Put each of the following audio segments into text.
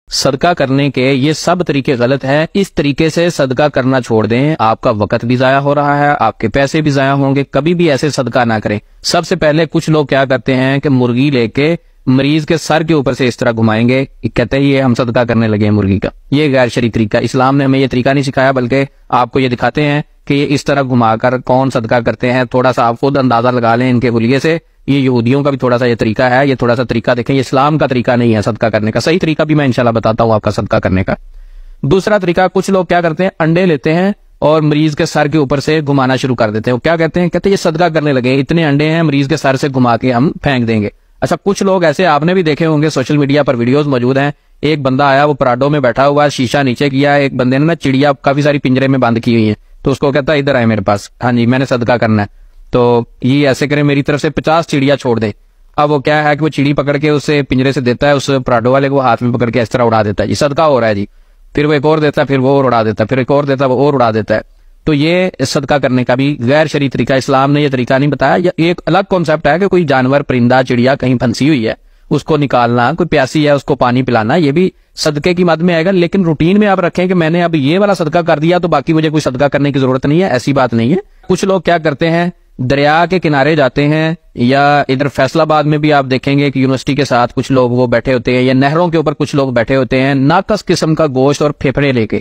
صدقہ کرنے کے یہ سب طریقے غلط ہیں. اس طریقے سے صدقہ کرنا چھوڑ دیں, آپ کا وقت بھی ضائع ہو رہا ہے, آپ کے پیسے بھی ضائع ہوں گے. کبھی بھی ایسے صدقہ نہ کریں. سب سے پہلے کچھ لوگ کیا کرتے ہیں کہ مرغی لے کے مریض کے سر کے اوپر سے اس طرح گھمائیں گے, کہتے ہیں یہ ہم صدقہ کرنے لگے ہیں مرغی کا. یہ غیر شرعی طریقہ, اسلام نے ہمیں یہ طریقہ نہیں سکھایا, بلکہ آپ کو یہ دکھاتے ہیں کہ یہ اس طرح گھما کر کون صدقہ کرتے ہیں. تھوڑا سا آپ خود اندازہ لگا لیں ان کے حلیے سے. یہ یہودیوں کا بھی تھوڑا سا یہ طریقہ ہے, یہ تھوڑا سا طریقہ دیکھیں, یہ اسلام کا طریقہ نہیں ہے صدقہ کرنے کا. صحیح طریقہ بھی میں انشاءاللہ بتاتا ہوں آپ کا صدقہ کرنے کا. دوسرا طریقہ, کچھ لوگ کیا کرتے ہیں, انڈے لیتے ہیں اور مریض کے سر کے اوپر سے گھمانا شروع کر دیتے ہیں. وہ کیا کہتے ہیں, کہتے ہیں یہ صدقہ کرنے لگے, اتنے انڈے ہیں, مریض کے سر سے گھما کے ہم پھینک دیں گے. اچھا, کچھ لوگ ایسے آپ نے بھی دیکھے ہوں گے, سوشل میڈیا پر ویڈیوز موجود ہیں. ایک بندہ آیا, وہ پراڈو میں بیٹھا ہوا, شیشہ نیچے کیا, ایک بندے نے نا چڑیا کافی ساری پنجرے میں بند کی ہوئی ہیں, تو اس کو کہتا ہے ادھر آئے میرے پاس, ہاں جی میں نے صدقہ کرنا ہے, تو یہ ایسے کریں میری طرف سے 50 چڑیا چھوڑ دیں. اب وہ کیا ہے کہ وہ چڑی پکڑ کے اسے پنجرے سے دیتا ہے, اس پراڈو والے کو ہاتھ میں پکڑ کے اس طرح اڑا دیتا ہے, یہ صدقہ ہو رہا ہے جی. پھر وہ ایک اور دیتا ہے, پھر وہ اور اڑا دیتا ہے, پھر ایک اور دیتا ہے, وہ اور اڑا دیتا ہے. تو یہ صدقہ کرنے کا بھی غیر شرعی طریقہ, اسلام نے یہ طریقہ نہیں بتایا. یہ ایک الگ کانسیپٹ ہے کہ کوئی جانور, پرندہ, چڑیا کہیں پھنسی ہوئی ہے, اس کو نکالنا, کوئی پیاسی ہے اس کو پانی پلانا, یہ بھی صدقے کی مد میں آئے گا. لیکن روٹین میں آپ رکھیں کہ میں نے اب یہ والا صدقہ کر دیا تو باقی مجھے کوئی صدقہ کرنے کی ضرورت نہیں ہے, ایسی بات نہیں ہے. کچھ لوگ کیا کرتے ہیں, دریا کے کنارے جاتے ہیں, یا ادھر فیصل آباد میں بھی آپ دیکھیں گے کہ یونیورسٹی کے ساتھ کچھ لوگ وہ بیٹھے ہوتے ہیں, یا نہروں کے اوپر کچھ لوگ بیٹھے ہوتے ہیں, ناقص قسم کا گوشت اور پھیپھڑے لے کے.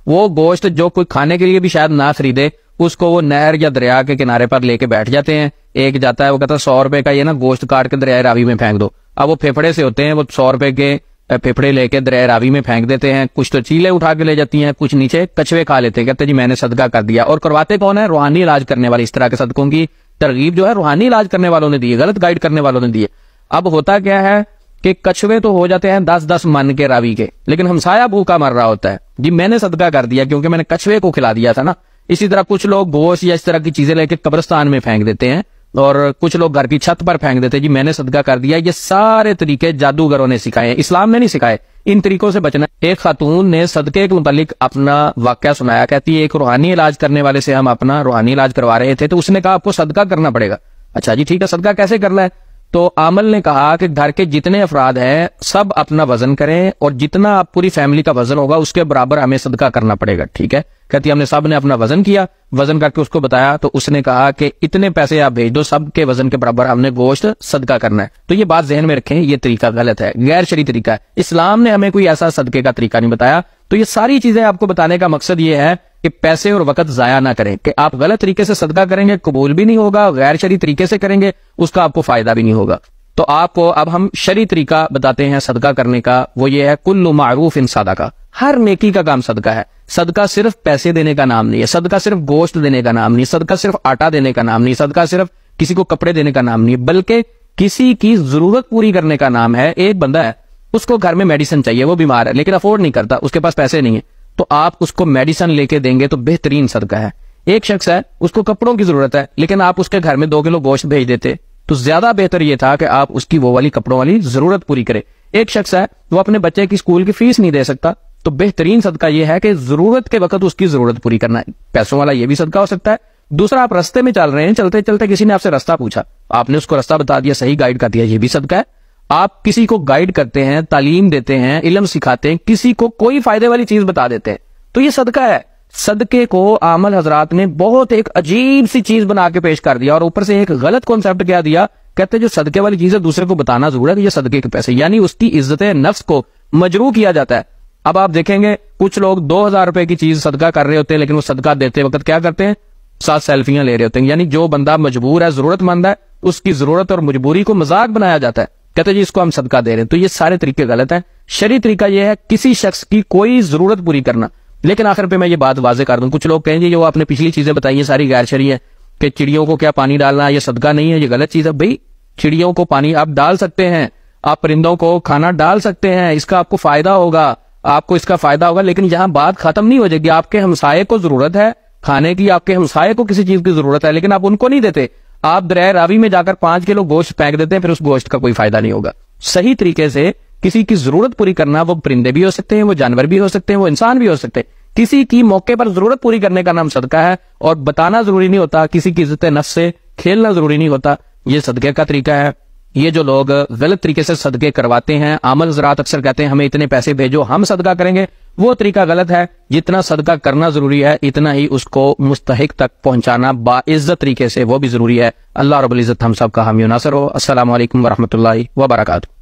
وہ گوشت جو کوئی کھانے کے لیے بھی شاید نہ خریدے, اس کو وہ نہر یا دریا کے کنارے پر لے کے بیٹھ جاتے ہیں. ایک جاتا ہے, وہ کہتا ہے 100 روپے کا یہ نا گوشت کاٹ کے دریائے راوی میں پھینک دو. اب وہ پھیپھڑے سے ہوتے ہیں, وہ 100 روپے کے پھیپھڑے لے کے دریائے راوی میں پھینک دیتے ہیں. کچھ تو چیلے اٹھا کے لے جاتی ہیں, کچھ نیچے کچھوے کھا لیتے ہیں, کہتے ہیں جی میں نے صدقہ کر دیا. اور کرواتے کون ہے, روحانی علاج کرنے والے. اس طرح کے صدقوں کی ترغیب جو ہے روحانی علاج کرنے والوں نے دی ہے, غلط گائیڈ کرنے والوں نے دی ہے. اب ہوتا کیا ہے کہ کچھوے تو ہو جاتے ہیں 10-10 من کے راوی کے, لیکن ہمسایہ بھوکا مر رہا ہوتا ہے. جی میں نے صدقہ کر دیا کیونکہ میں نے کچھوے کو کھلا دیا تھا نا. اسی طرح کچھ لوگ گوشت یا اس طرح کی چیزیں لے کے قبرستان میں پھینک دیتے ہیں, اور کچھ لوگ گھر کی چھت پر پھینک دیتے ہیں, جی میں نے صدقہ کر دیا. یہ سارے طریقے جادوگروں نے سکھائے ہیں, اسلام نے نہیں سکھائے. ان طریقوں سے بچنا. ایک خاتون نے صدقے کے متعلق اپنا واقعہ سنایا, کہتی ہے ایک روحانی علاج کرنے والے سے ہم اپنا روحانی علاج کروا رہے تھے, تو اس نے کہا آپ کو صدقہ کرنا پڑے گا. اچھا جی ٹھیک ہے, صدقہ کیسے کرنا ہے؟ تو عامل نے کہا کہ گھر کے جتنے افراد ہیں سب اپنا وزن کریں, اور جتنا آپ پوری فیملی کا وزن ہوگا اس کے برابر ہمیں صدقہ کرنا پڑے گا. ٹھیک ہے, کہتی ہم نے سب نے اپنا وزن کیا, وزن کر کے اس کو بتایا, تو اس نے کہا کہ اتنے پیسے آپ بھیج دو, سب کے وزن کے برابر ہم نے گوشت صدقہ کرنا ہے. تو یہ بات ذہن میں رکھیں, یہ طریقہ غلط ہے, غیر شرعی طریقہ ہے. اسلام نے ہمیں کوئی ایسا صدقے کا طریقہ نہیں بتایا. تو یہ ساری چیزیں آپ کو بتانے کا مقصد یہ ہے کہ پیسے اور وقت ضائع نہ کریں, کہ آپ غلط طریقے سے صدقہ کریں گے قبول بھی نہیں ہوگا, غیر شرعی طریقے سے کریں گے اس کا آپ کو فائدہ بھی نہیں ہوگا. تو آپ کو اب ہم شرعی طریقہ بتاتے ہیں صدقہ کرنے کا, وہ یہ ہے کل معروف ان صدقہ, ہر نیکی کا کام صدقہ ہے. صدقہ صرف پیسے دینے کا نام نہیں ہے, صدقہ صرف گوشت دینے کا نام نہیں, صدقہ صرف آٹا دینے کا نام نہیں, صدقہ صرف کسی کو کپڑے دینے کا نام نہیں, بلکہ کسی کی ضرورت پوری کرنے کا نام ہے. ایک بندہ ہے, اس کو گھر میں میڈیسن چاہیے, وہ بیمار ہے لیکن افورڈ نہیں کرتا, اس کے پاس پیسے نہیں ہیں, تو آپ اس کو میڈیسن لے کے دیں گے تو بہترین صدقہ ہے. ایک شخص ہے, اس کو کپڑوں کی ضرورت ہے, لیکن آپ اس کے گھر میں 2 کلو گوشت بھیج دیتے تو زیادہ بہتر یہ تھا کہ آپ اس کی وہ والی کپڑوں والی ضرورت پوری کرے. ایک شخص ہے, وہ اپنے بچے کی اسکول کی فیس نہیں دے سکتا, تو بہترین صدقہ یہ ہے کہ ضرورت کے وقت اس کی ضرورت پوری کرنا ہے. پیسوں والا یہ بھی صدقہ ہو سکتا ہے. دوسرا, آپ رستے میں چل رہے ہیں, چلتے چلتے کسی نے آپ سے رستہ پوچھا, آپ نے اس کو رستہ بتا دیا, صحیح گائیڈ کر دیا, یہ بھی صدقہ ہے. آپ کسی کو گائیڈ کرتے ہیں, تعلیم دیتے ہیں, علم سکھاتے ہیں, کسی کو کوئی فائدے والی چیز بتا دیتے ہیں, تو یہ صدقہ ہے. صدقے کو عامل حضرات نے بہت ایک عجیب سی چیز بنا کے پیش کر دیا, اور اوپر سے ایک غلط کانسیپٹ کیا دیا, کہتے جو صدقے والی چیز ہے دوسرے کو بتانا ضرور ہے کہ یہ صدقے کے پیسے, یعنی اس کی عزت نفس کو مجروح کیا جاتا ہے. اب آپ دیکھیں گے کچھ لوگ 2000 روپے کی چیز صدقہ کر رہے ہوتے ہیں, لیکن وہ صدقہ دیتے وقت کیا کرتے ہیں, 7 سیلفیاں لے رہے ہوتے ہیں. یعنی جو بندہ مجبور ہے, ضرورت مند ہے, اس کی ضرورت اور مجبوری کو مذاق بنایا جاتا ہے, کہتے جی اس کو ہم صدقہ دے رہے ہیں. تو یہ سارے طریقے غلط ہیں. شرعی طریقہ یہ ہے کسی شخص کی کوئی ضرورت پوری کرنا. لیکن آخر پہ میں یہ بات واضح کر دوں, کچھ لوگ کہیں گے جو آپ نے پچھلی چیزیں بتائی ہیں ساری غیر شرعی ہے, کہ چڑیوں کو کیا پانی ڈالنا یہ صدقہ نہیں ہے, یہ غلط چیز ہے. بھائی چڑیوں کو پانی آپ ڈال سکتے ہیں, آپ پرندوں کو کھانا ڈال سکتے ہیں, اس کا آپ کو فائدہ ہوگا, آپ کو اس کا فائدہ ہوگا. لیکن یہاں بات ختم نہیں ہو جائے گی. آپ کے ہمسائے کو ضرورت ہے کھانے کی, آپ کے ہمسائے کو کسی چیز کی ضرورت ہے, لیکن آپ ان کو نہیں دیتے, آپ دریائے راوی میں جا کر 5 کلو گوشت پھینک دیتے ہیں, پھر اس گوشت کا کوئی فائدہ نہیں ہوگا. صحیح طریقے سے کسی کی ضرورت پوری کرنا, وہ پرندے بھی ہو سکتے ہیں, وہ جانور بھی ہو سکتے ہیں, وہ انسان بھی ہو سکتے ہیں, کسی کی موقع پر ضرورت پوری کرنے کا نام صدقہ ہے. اور بتانا ضروری نہیں ہوتا, کسی کی عزت نفس سے کھیلنا ضروری نہیں ہوتا, یہ صدقے کا طریقہ ہے. یہ جو لوگ غلط طریقے سے صدقے کرواتے ہیں، عامل حضرات اکثر کہتے ہیں ہمیں اتنے پیسے بھیجو ہم صدقہ کریں گے، وہ طریقہ غلط ہے۔ جتنا صدقہ کرنا ضروری ہے اتنا ہی اس کو مستحق تک پہنچانا باعزت طریقے سے وہ بھی ضروری ہے۔ اللہ رب العزت ہم سب کا حامی و ناصر ہو۔ السلام علیکم ورحمۃ اللہ وبرکاتہ۔